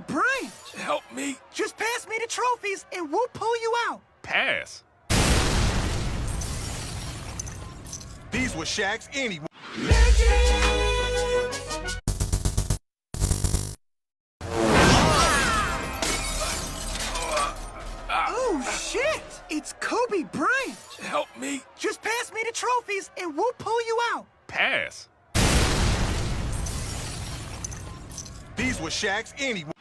Bryant. Help me. Just pass me the trophies and we'll pull you out. Pass. These were Shaq's anyway. Oh, shit! It's Kobe Bryant. Help me. Just pass me the trophies and we'll pull you out. Pass. These were Shaq's anyway.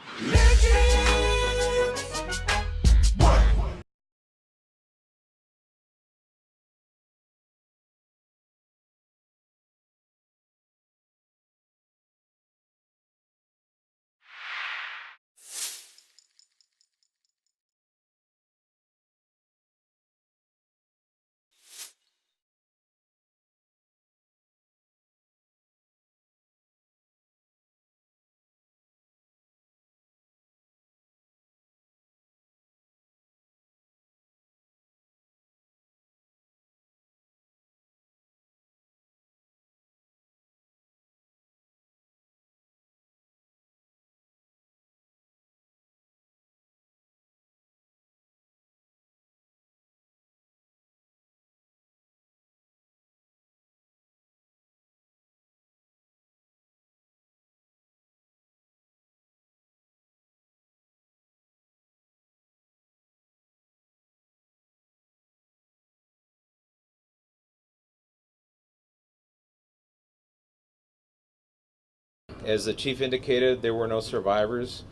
As the chief indicated, there were no survivors.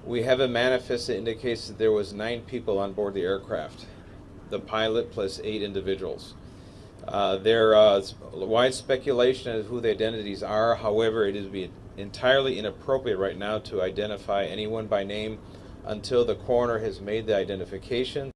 We have a manifest that indicates that there was 9 people on board the aircraft, the pilot plus 8 individuals. There is wide speculation as to who the identities are. However, it is entirely inappropriate right now to identify anyone by name until the coroner has made the identification